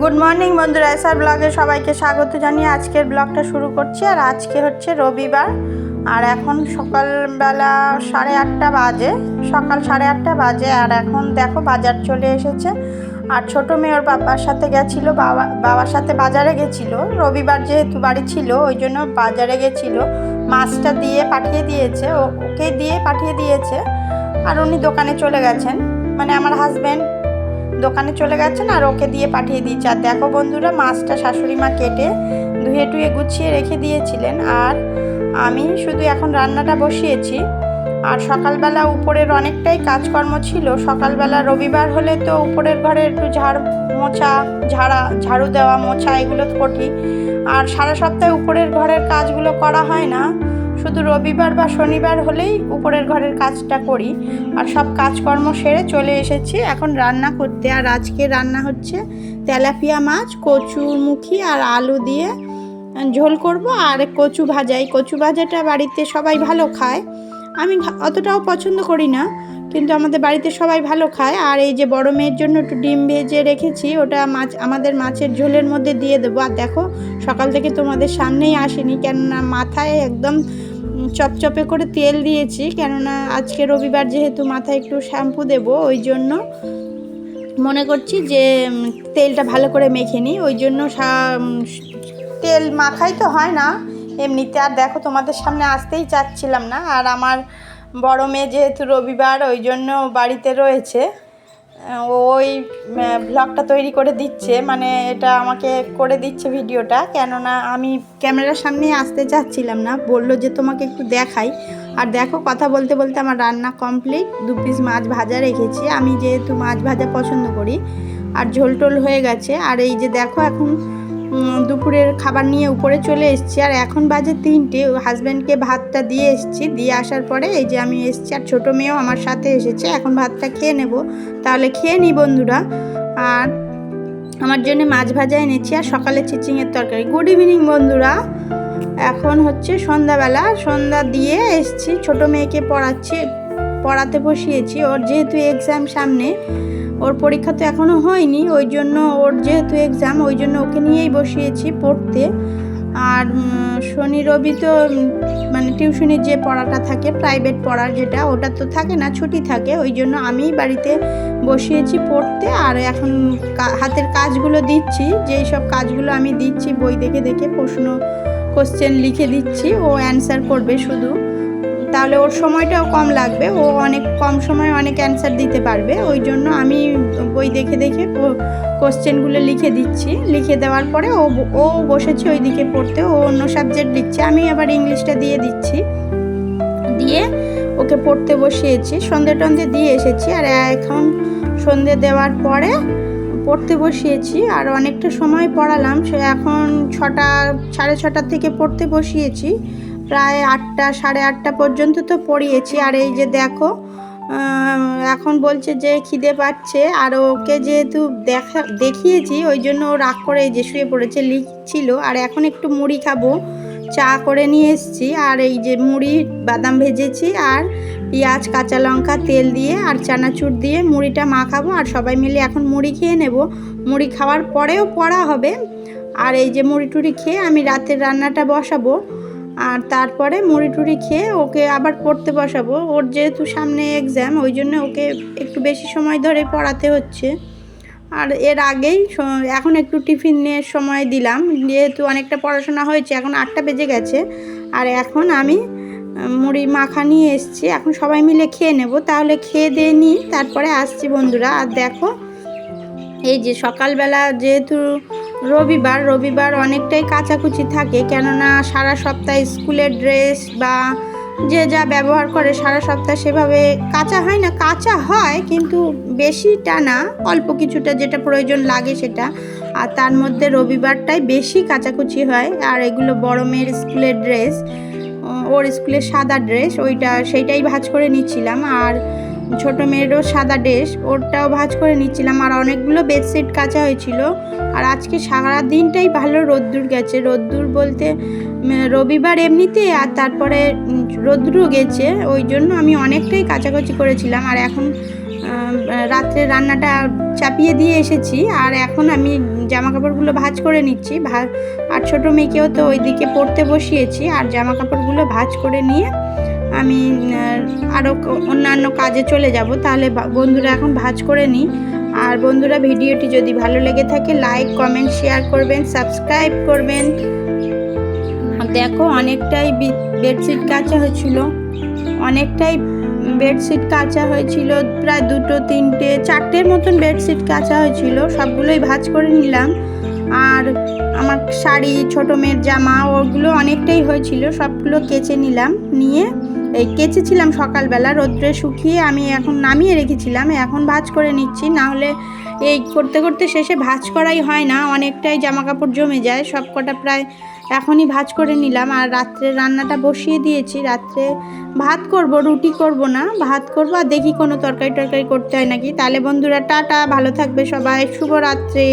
Good morning বন্ধুরা, SR ব্লগে সবাইকে স্বাগত জানিয়ে আজকের ব্লগটা শুরু করছি। আর আজকে হচ্ছে রবিবার, আর এখন সকালবেলা 8:30 বাজে, সকাল 8:30 বাজে। আর এখন দেখো বাজার চলে এসেছে। আর ছোটো মেয়ে ওর বাবার সাথে গেছিলো, বাবার সাথে বাজারে গেছিলো। রবিবার যেহেতু বাড়ি ছিল ওই জন্য বাজারে গেছিলো। মাছটা দিয়ে পাঠিয়ে দিয়েছে, ওকে দিয়ে পাঠিয়ে দিয়েছে। আর উনি দোকানে চলে গেছেন, মানে আমার হাজব্যান্ড দোকানে চলে গেছেন আর ওকে দিয়ে পাঠিয়ে দিয়েছে। আর দেখো বন্ধুরা, মাছটা শাশুড়ি মা কেটে ধুয়ে টুয়ে গুছিয়ে রেখে দিয়েছিলেন। আর আমি শুধু এখন রান্নাটা বসিয়েছি। আর সকালবেলা উপরের অনেকটাই কাজকর্ম ছিল। সকালবেলা রবিবার হলে তো উপরের ঘরে একটু ঝাড়ু দেওয়া, মোছা এগুলো করি। আর সারা সপ্তাহে উপরের ঘরের কাজগুলো করা হয় না, শুধু রবিবার বা শনিবার হলেই উপরের ঘরের কাজটা করি। আর সব কাজকর্ম সেরে চলে এসেছি এখন রান্না করতে। আর আজকে রান্না হচ্ছে তেলাপিয়া মাছ, কচুরমুখী আর আলু দিয়ে ঝোল করব। আর কচু ভাজা, এই কচু ভাজাটা বাড়িতে সবাই ভালো খায়, আমি অতটাও পছন্দ করি না, কিন্তু আমাদের বাড়িতে সবাই ভালো খায়। আর এই যে বড় মেয়ের জন্য একটু ডিম ভেজে রেখেছি, ওটা আমাদের মাছের ঝোলের মধ্যে দিয়ে দেবো। আর দেখো সকাল থেকে তোমাদের সামনেই আসেনি, কেননা মাথায় একদম চপচপে করে তেল দিয়েছি, কেননা আজকে রবিবার যেহেতু মাথায় একটু শ্যাম্পু দেব, ওই জন্য মনে করছি যে তেলটা ভালো করে মেখে নিই, ওই জন্য তেল মাখাই তো হয় না এমনিতে। আর দেখো তোমাদের সামনে আসতেই চাচ্ছিলাম না। আর আমার বড় মেয়ে যেহেতু রবিবার ওই জন্য বাড়িতে রয়েছে, ওই ব্লগটা তৈরি করে দিচ্ছে, মানে এটা আমাকে করে দিচ্ছে ভিডিওটা, কেননা আমি ক্যামেরার সামনে আসতে চাচ্ছিলাম না। বললো যে তোমাকে একটু দেখাই। আর দেখো কথা বলতে বলতে আমার রান্না কমপ্লিট। 2 পিস মাছ ভাজা রেখেছি, আমি যেহেতু মাছ ভাজা পছন্দ করি। আর ঝোল টোল হয়ে গেছে। আর এই যে দেখো এখন দুপুরের খাবার নিয়ে উপরে চলে এসেছি। আর এখন বাজে 3টে, হাজব্যান্ডকে ভাতটা দিয়ে এসেছি, দিয়ে আসার পরে এই যে আমি এসেছি। আর ছোটো মেয়েও আমার সাথে এসেছে, এখন ভাতটা খেয়ে নেব। তাহলে খেয়ে নিই বন্ধুরা। আর আমার জন্য মাছ ভাজা এনেছি আর সকালে চিচিংয়ের তরকারি। গুড ইভিনিং বন্ধুরা, এখন হচ্ছে সন্ধ্যাবেলা, সন্ধ্যা দিয়ে এসেছি। ছোটো মেয়েকে পড়াতে বসিয়েছি। ওর যেহেতু এক্সাম সামনে, ওর পরীক্ষা তো এখনও হয়নি, ওই জন্য ওর যেহেতু এক্সাম ওই জন্য ওকে নিয়েই বসিয়েছি পড়তে। আর শনি রবি তো মানে টিউশনির যে পড়াটা থাকে, প্রাইভেট পড়ার যেটা, ওটা তো থাকে না, ছুটি থাকে, ওই জন্য আমি বাড়িতে বসিয়েছি পড়তে। আর এখন হাতের কাজগুলো দিচ্ছি, যেই সব কাজগুলো আমি দিচ্ছি বই দেখে দেখে কোশ্চেন লিখে দিচ্ছি, ও অ্যান্সার করবে শুধু, তাহলে ওর সময়টাও কম লাগবে, ও অনেক কম সময়ে অনেক অ্যান্সার দিতে পারবে। ওই জন্য আমি বই দেখে দেখে কোশ্চেনগুলো লিখে দিচ্ছি। লিখে দেওয়ার পরে ও বসেছে ওই দিকে পড়তে, ও অন্য সাবজেক্ট লিখছে, আমি আবার ইংলিশটা দিয়ে দিচ্ছি, দিয়ে ওকে পড়তে বসিয়েছি। সন্ধে টন্ধে দিয়ে এসেছি। আর এখন সন্ধে দেওয়ার পরে পড়তে বসিয়েছি। আর অনেকটা সময় পড়ালাম, সে এখন 6টা 6:30 থেকে পড়তে বসিয়েছি, প্রায় 8টা 8:30 পর্যন্ত তো পড়িয়েছি। আর এই যে দেখো এখন বলছে যে খিদে পাচ্ছে। আর ওকে যেহেতু দেখিয়েছি ওই জন্য ও রাগ করে এই যে শুয়ে পড়েছে, লিখছিল। আর এখন একটু মুড়ি খাবো, চা করে নিয়ে এসেছি। আর এই যে মুড়ি, বাদাম ভেজেছি, আর পেঁয়াজ, কাঁচা লঙ্কা, তেল দিয়ে আর চানাচুর দিয়ে মুড়িটা মাখাবো। আর সবাই মিলে এখন মুড়ি খেয়ে নেব। মুড়ি খাওয়ার পরেও পড়া হবে। আর এই যে মুড়ি টুড়ি খেয়ে আমি রাতের রান্নাটা বসাবো। আর তারপরে মুড়ি টুড়ি খেয়ে ওকে আবার পড়তে বসাবো। ওর যেহেতু সামনে এক্সাম ওই জন্য ওকে একটু বেশি সময় ধরে পড়াতে হচ্ছে। আর এর আগেই এখন একটু টিফিনের সময় দিলাম, যেহেতু অনেকটা পড়াশোনা হয়েছে, এখন 8টা বেজে গেছে। আর এখন আমি মুড়ি মাখা নিয়ে এসেছি, এখন সবাই মিলে খেয়ে নেব। তাহলে খেয়ে দিয়ে নিই, তারপরে আসছি বন্ধুরা। আর দেখো এই যে সকালবেলা যেহেতু রবিবার অনেকটাই কাচাকুচি থাকে, কেননা সারা সপ্তাহ স্কুলের ড্রেস বা যে যা ব্যবহার করে সারা সপ্তাহ সেভাবে কাচা হয় না, কাচা হয় কিন্তু বেশিটা না, অল্প কিছুটা যেটা প্রয়োজন লাগে সেটা। আর তার মধ্যে রবিবারটাই বেশি কাচাকুচি হয়। আর এগুলো বড় মেয়ের স্কুলের ড্রেস, ওর স্কুলের সাদা ড্রেস, সেইটাই ভাঁজ করে নিচ্ছিলাম। আর ছোটো মেয়েরও সাদা ড্রেস, ওরটাও ভাঁজ করে নিচ্ছিলাম। আর অনেকগুলো বেডশিট কাচা হয়েছিল। আর আজকে সারা দিনটাই ভালো রোদ্দুর গেছে, রোদ্দুর বলতে রবিবার এমনিতে, আর তারপরে রোদ্দুরও গেছে, ওই জন্য আমি অনেকটাই কাচাকুচি করেছিলাম। আর এখন রাত্রে রান্নাটা চাপিয়ে দিয়ে এসেছি। আর এখন আমি জামা কাপড়গুলো ভাঁজ করে নিচ্ছি। আর ছোটো মেয়েকেও তো ওইদিকে পড়তে বসিয়েছি। আর জামা কাপড়গুলো ভাঁজ করে নিয়ে আমি আরও অন্যান্য কাজে চলে যাব। তাহলে বন্ধুরা এখন ভাঁজ করে নিই। আর বন্ধুরা, ভিডিওটি যদি ভালো লেগে থাকে লাইক, কমেন্ট, শেয়ার করবেন, সাবস্ক্রাইব করবেন। দেখো অনেকটাই বেডশিট কাচা হয়েছিল, প্রায় 2, 3, 4টের মতন বেডশিট কাচা হয়েছিল। সবগুলোই ভাঁজ করে নিলাম। আর আমার শাড়ি, ছোটো মেয়ের জামা, ওগুলো অনেকটাই হয়েছিল, সবগুলো কেচে নিলাম। নিয়ে কেচেছিলাম সকালবেলা, রোদ্রে শুকিয়ে আমি এখন নামিয়ে রেখেছিলাম। এখন ভাঁজ করে নিচ্ছি, নাহলে এই করতে করতে শেষে ভাঁজ করাই হয় না, অনেকটাই জামা কাপড় জমে যায়। সব কটা প্রায় এখনই ভাঁজ করে নিলাম। আর রাত্রে রান্নাটা বসিয়ে দিয়েছি। রাত্রে ভাত করব, রুটি করব না, ভাত করব। আর দেখি কোনো তরকারি করতে হয় নাকি। তাহলে বন্ধুরা, টাটা, ভালো থাকবে সবাই, শুভরাত্রি।